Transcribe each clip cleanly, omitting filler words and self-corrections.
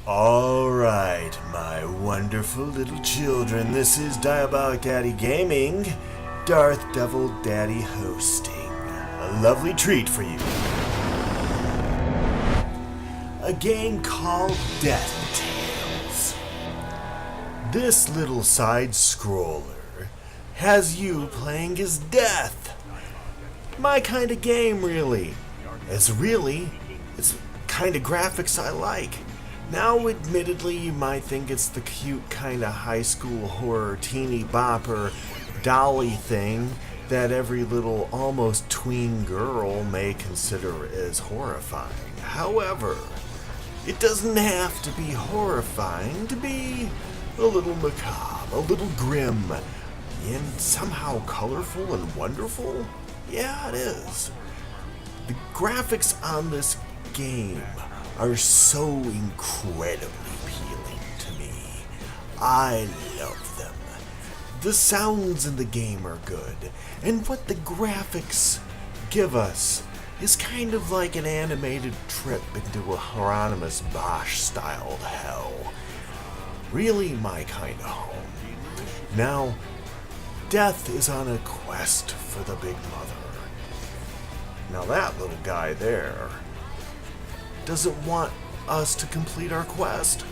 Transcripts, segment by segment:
Alright, my wonderful little children, this is Diabolic Daddy Gaming, Darth Devil Daddy hosting. A lovely treat for you. A game called Death Tales. This little side-scroller has you playing as Death. My kind of game, really. It's kind of graphics I like. Now, admittedly, you might think it's the cute kind of high school horror teeny bopper dolly thing that every little almost tween girl may consider as horrifying. However, it doesn't have to be horrifying to be a little macabre, a little grim, and somehow colorful and wonderful. Yeah, it is. The graphics on this game are so incredibly appealing to me. I love them. The sounds in the game are good, and what the graphics give us is kind of like an animated trip into a Hieronymus Bosch-styled hell. Really my kind of home. Now, Death is on a quest for the Big Mother. Now that little guy there doesn't want us to complete our quest,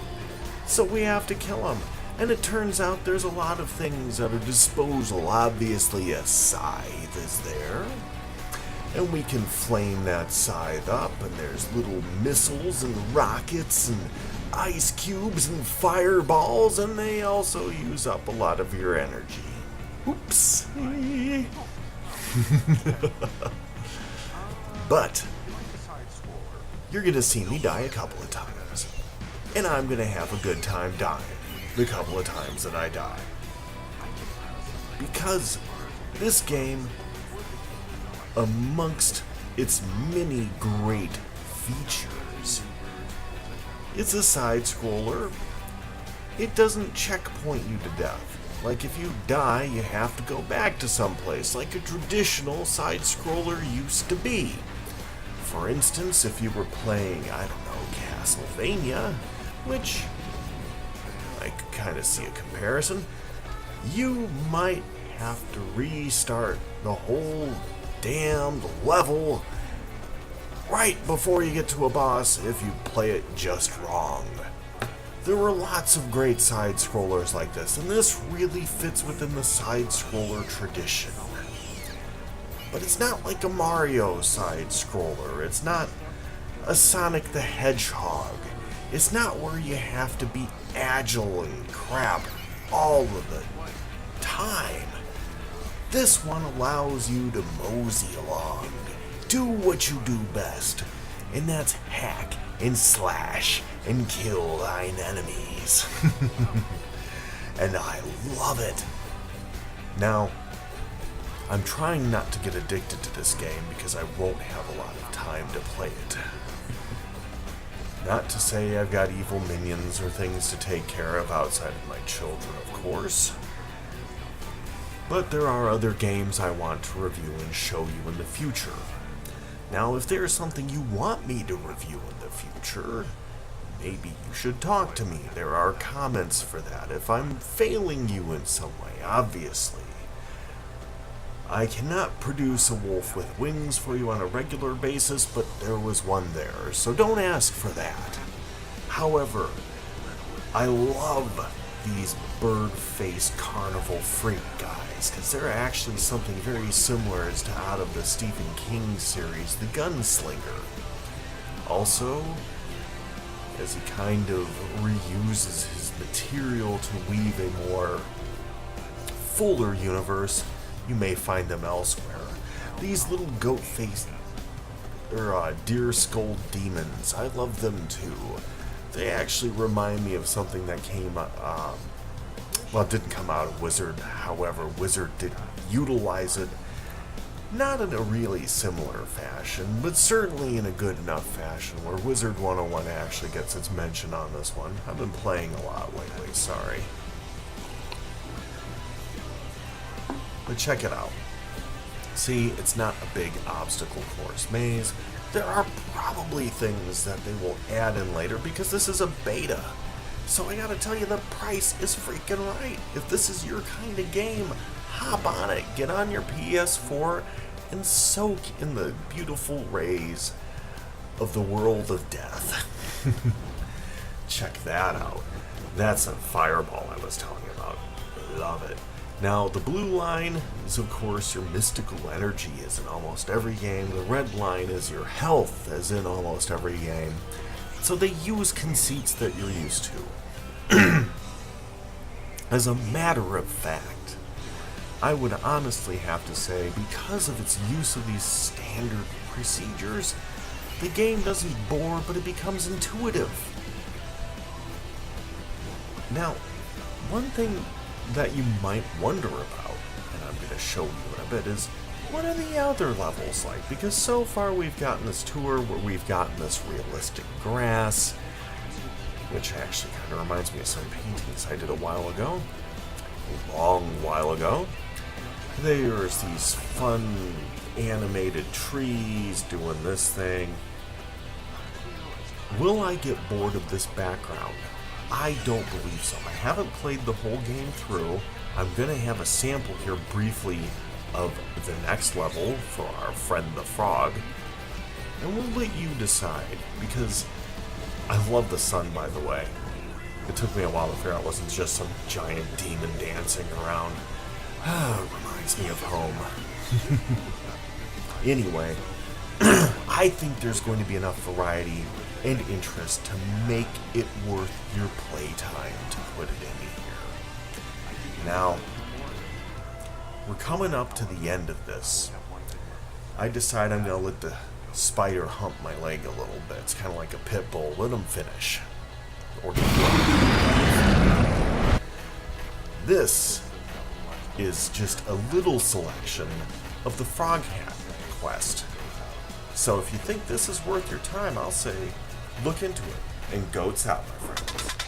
so we have to kill him. And it turns out there's a lot of things at our disposal. Obviously a scythe is there, and we can flame that scythe up, and there's little missiles and rockets and ice cubes and fireballs, and they also use up a lot of your energy. Oops. But you're gonna see me die a couple of times, and I'm gonna have a good time dying the couple of times that I die. Because this game, amongst its many great features, it's a side-scroller. It doesn't checkpoint you to death. Like if you die, you have to go back to someplace, like a traditional side-scroller used to be. For instance, if you were playing, I don't know, Castlevania, which I could kind of see a comparison, you might have to restart the whole damned level right before you get to a boss if you play it just wrong. There were lots of great side-scrollers like this, and this really fits within the side-scroller tradition. But it's not like a Mario side-scroller. It's not a Sonic the Hedgehog. It's not where you have to be agile and crap all of the time. This one allows you to mosey along, do what you do best, and that's hack and slash and kill thine enemies. And I love it. Now, I'm trying not to get addicted to this game because I won't have a lot of time to play it. Not to say I've got evil minions or things to take care of outside of my children, of course. But there are other games I want to review and show you in the future. Now, if there's something you want me to review in the future, maybe you should talk to me. There are comments for that. If I'm failing you in some way, obviously. I cannot produce a wolf with wings for you on a regular basis, but there was one there, so don't ask for that. However, I love these bird-faced carnival freak guys, because they're actually something very similar as to out of the Stephen King series, The Gunslinger. Also, as he kind of reuses his material to weave a more fuller universe, you may find them elsewhere. These little goat-faced, or deer-skulled demons, I love them too. They actually remind me of something that came, well, it didn't come out of Wizard, however, Wizard did utilize it, not in a really similar fashion, but certainly in a good enough fashion, where Wizard 101 actually gets its mention on this one. I've been playing a lot lately, sorry. But check it out. See, it's not a big obstacle course maze. There are probably things that they will add in later because this is a beta. So I gotta tell you, the price is freaking right. If this is your kind of game, hop on it. Get on your PS4 and soak in the beautiful rays of the world of death. Check that out. That's a fireball I was telling you about. Love it. Now, the blue line is, of course, your mystical energy, as in almost every game. The red line is your health, as in almost every game. So they use conceits that you're used to. As a matter of fact, I would honestly have to say, because of its use of these standard procedures, the game doesn't bore, but it becomes intuitive. Now, one thing that you might wonder about, and I'm going to show you in a bit, is what are the other levels like? Because so far we've gotten this tour where we've gotten this realistic grass, which actually kind of reminds me of some paintings I did a while ago, a long while ago. There's these fun animated trees doing this thing. Will I get bored of this background? I don't believe so. I haven't played the whole game through. I'm going to have a sample here briefly of the next level for our friend the frog, and we'll let you decide, because I love the sun, by the way. It took me a while to figure out it wasn't just some giant demon dancing around. Reminds me of home. Anyway, I think there's going to be enough variety and interest to make it worth your playtime to put it in here. Now, we're coming up to the end of this. I decide I'm going to let the spider hump my leg a little bit. It's kind of like a pit bull. Let him finish. Or this is just a little selection of the Frog Hat quest. So if you think this is worth your time, I'll say look into it. And goats out, my friends.